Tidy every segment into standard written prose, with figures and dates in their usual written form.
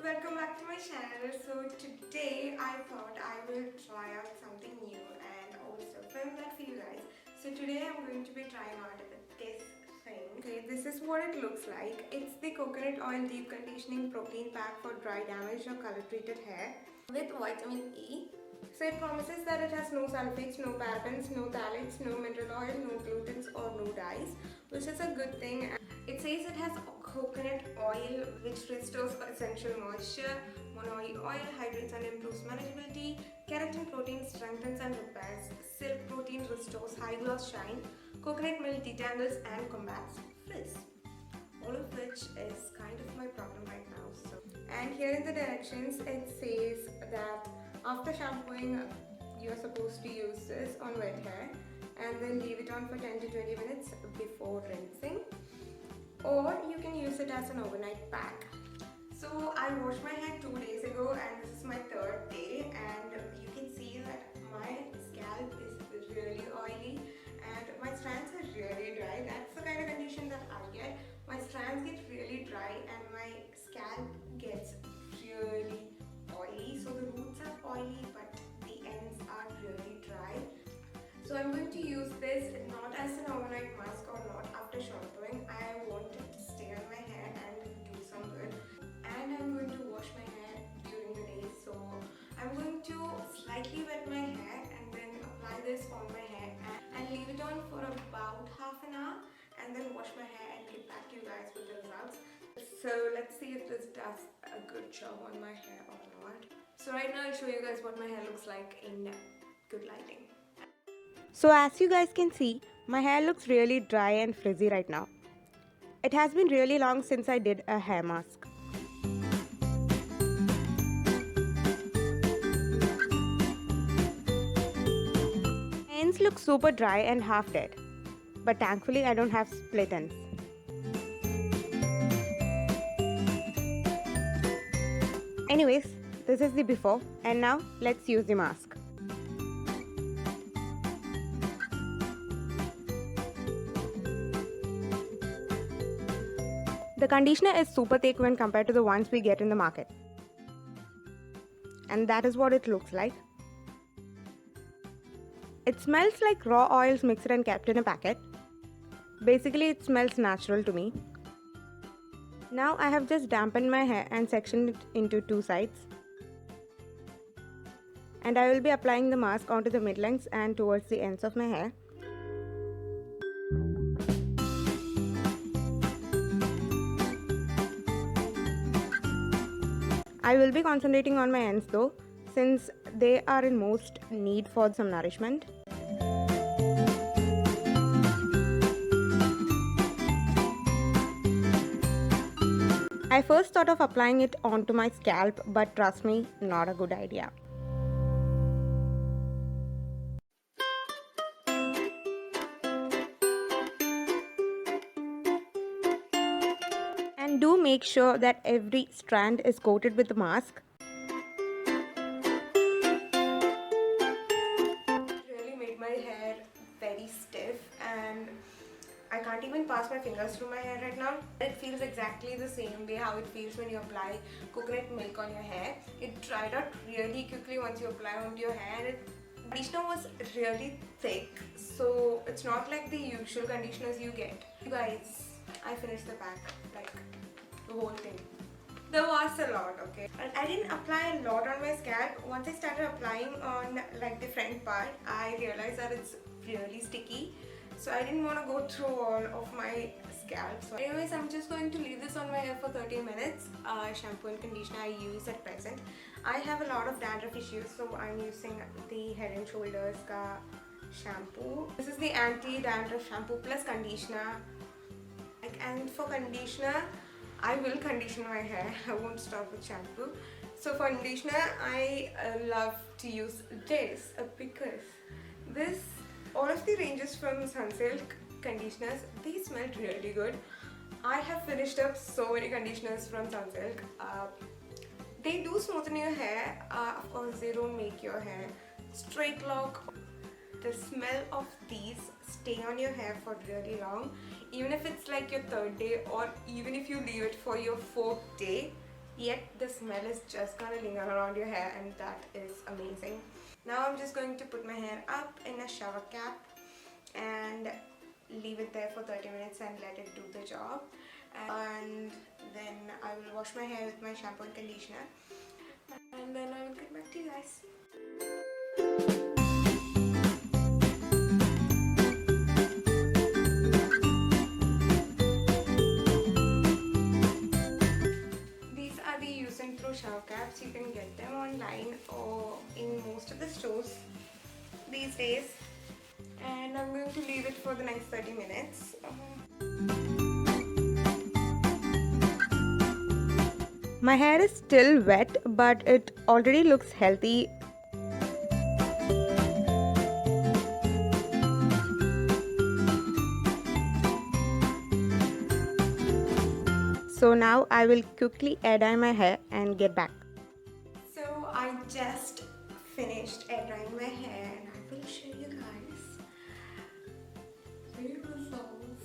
welcome back to my channel. So today I thought I will try out something new and also film that for you guys. So today I'm going to be trying out this thing. Okay, this is what it looks like. It's the coconut oil deep conditioning protein pack for dry, damaged or color treated hair with vitamin E. So it promises that it has no sulfates, no parabens, no phthalates, no mineral oil, no glutens or no dyes, which is a good thing. It says it has coconut oil which restores essential moisture, monoid oil hydrates and improves manageability, keratin protein strengthens and repairs, silk protein restores high gloss shine, coconut milk detangles and combats frizz. All of which is kind of my problem right now. So, and here in the directions it says that after shampooing you are supposed to use this on wet hair and then leave it on for 10 to 20 minutes before rinsing, or you can use it as an overnight pack. So I washed my hair 2 days ago and this is my third day, and you can see that my scalp is really oily and my strands are really dry. That's the kind of condition that I get. My strands get really dry and my scalp gets really oily. So the roots are oily but the ends are really dry. So I'm going to use this not as an overnight mask or not after shampooing. I want it to stay on my hair and do some good. And I'm going to wash my hair during the day. So I'm going to slightly wet my hair and then apply this on my hair and leave it on for about half an hour and then wash my hair and get back to you guys with the results. So let's see if this does a good job on my hair or not. So right now I'll show you guys what my hair looks like in good lighting. So as you guys can see, my hair looks really dry and frizzy right now. It has been really long since I did a hair mask. Ends look super dry and half dead, but thankfully I don't have split ends. Anyways, this is the before, and now let's use the mask. The conditioner is super thick when compared to the ones we get in the market. And that is what it looks like. It smells like raw oils mixed and kept in a packet. Basically, it smells natural to me. Now I have just dampened my hair and sectioned it into two sides. And I will be applying the mask onto the mid-lengths and towards the ends of my hair. I will be concentrating on my ends though, since they are in most need for some nourishment. I first thought of applying it onto my scalp, but trust me, not a good idea. And do make sure that every strand is coated with the mask. It really made my hair very stiff and I can't even pass my fingers through my hair right now. It feels exactly the same way how it feels when you apply coconut milk on your hair. It dried out really quickly once you apply onto your hair. The conditioner was really thick, so it's not like the usual conditioners you get. You guys, I finished the pack, like the whole thing. There was a lot, okay. And I didn't apply a lot on my scalp. Once I started applying on like the front part, I realized that it's really sticky. So I didn't want to go through all of my scalp. So anyways, I'm just going to leave this on my hair for 30 minutes. Shampoo and conditioner I use at present. I have a lot of dandruff issues, so I'm using the Head and Shoulders ka shampoo. This is the anti-dandruff shampoo plus conditioner. And for conditioner, I will condition my hair. I won't stop with shampoo. So for conditioner, I love to use this because all of the ranges from Sunsilk conditioners, they smell really good. I have finished up so many conditioners from Sunsilk. They do smoothen your hair. Of course, they don't make your hair straight lock. The smell of these stay on your hair for really long. Even if it's like your third day or even if you leave it for your fourth day, yet the smell is just gonna linger around your hair, and that is amazing. Now I'm just going to put my hair up in a shower cap and leave it there for 30 minutes and let it do the job. And then I will wash my hair with my shampoo and conditioner, and then I will get back to you guys. These are the use and throw shower caps. You can get them online or in most of the stores these days. And I'm going to leave it for the next 30 minutes. My hair is still wet, but it already looks healthy. So now I will quickly air dye my hair and get back. So I just finished air drying my hair, and I will show you guys the results.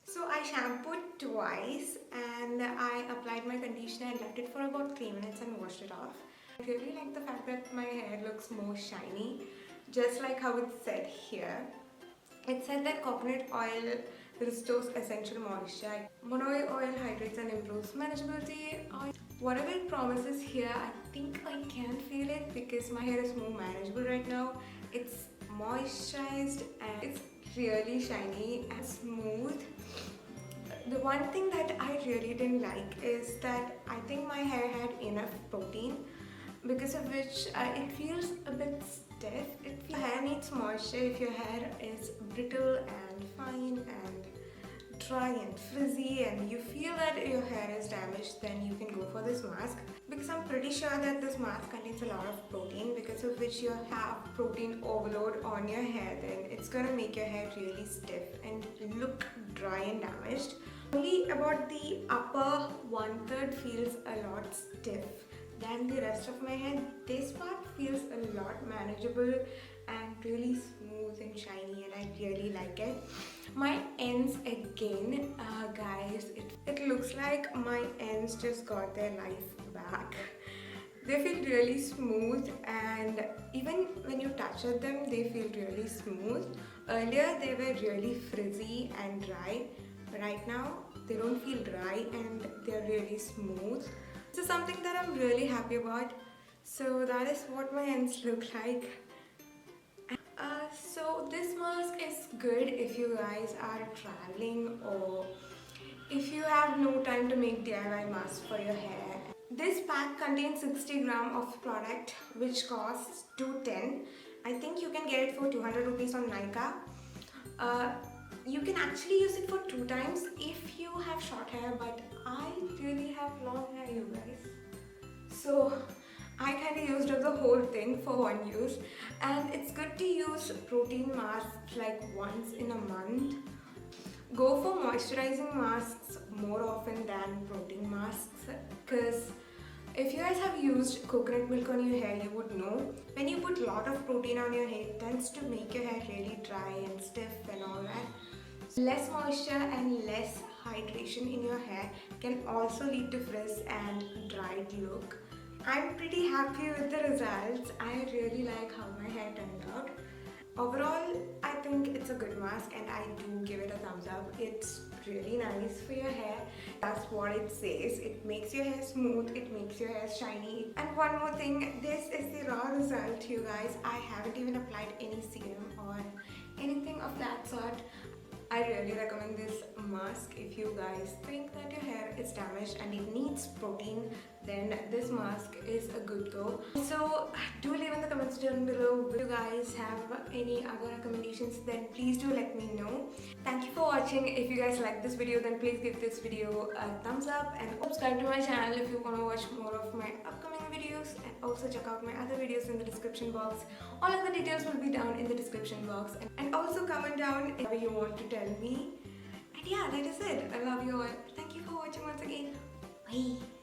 So I shampooed twice and I applied my conditioner and left it for about 3 minutes and washed it off. I really like the fact that my hair looks more shiny, just like how it said here. It said that coconut oil restores essential moisture. Monoid oil hydrates and improves manageability. Whatever it promises here, I think I can feel it because my hair is more manageable right now. It's moisturized and it's really shiny and smooth. The one thing that I really didn't like is that I think my hair had enough protein, because of which it feels a bit stiff. Your hair needs moisture. If your hair is brittle and fine and dry and frizzy and you feel that your hair is damaged, then you can go for this mask, because I'm pretty sure that this mask contains a lot of protein, because of which you have protein overload on your hair. Then it's gonna make your hair really stiff and look dry and damaged. Only about the upper 1/3 feels a lot stiff than the rest of my hair. This part feels a lot manageable and really smooth and shiny, and I really like it. My ends again, guys, it looks like my ends just got their life back. They feel really smooth, and even when you touch at them, they feel really smooth. Earlier they were really frizzy and dry. Right now they don't feel dry and they're really smooth. This is something that I'm really happy about. So that is what my ends look like. So this mask is good if you guys are traveling or if you have no time to make DIY masks for your hair. This pack contains 60 grams of product, which costs $210. I think you can get it for 200 rupees on Nykaa. You can actually use it for 2 times if you have short hair, but I really have long hair, you guys. So I kind of used up the whole thing for one use, and it's good to use protein masks like once in a month. Go for moisturizing masks more often than protein masks, because if you guys have used coconut milk on your hair, you would know when you put a lot of protein on your hair, it tends to make your hair really dry and stiff and all that. Less moisture and less hydration in your hair can also lead to frizz and dried look. I'm pretty happy with the results. I really like how my hair turned out. Overall, I think it's a good mask and I do give it a thumbs up. It's really nice for your hair. That's what it says. It makes your hair smooth, it makes your hair shiny. And one more thing, this is the raw result, you guys. I haven't even applied any serum or anything of that sort. I really recommend this mask if you guys think that your hair is damaged and it needs protein, then this mask is a good go. So do leave in the comments down below if you guys have any other recommendations, then please do let me know. Thank you for watching. If you guys like this video, then please give this video a thumbs up and subscribe to my channel if you want to watch more of my upcoming videos, and also check out my other videos in the description box. All of the details will be down in the description box, and also comment down whatever you want to tell me. And yeah, that is it. I love you all. Thank you for watching once again. Bye.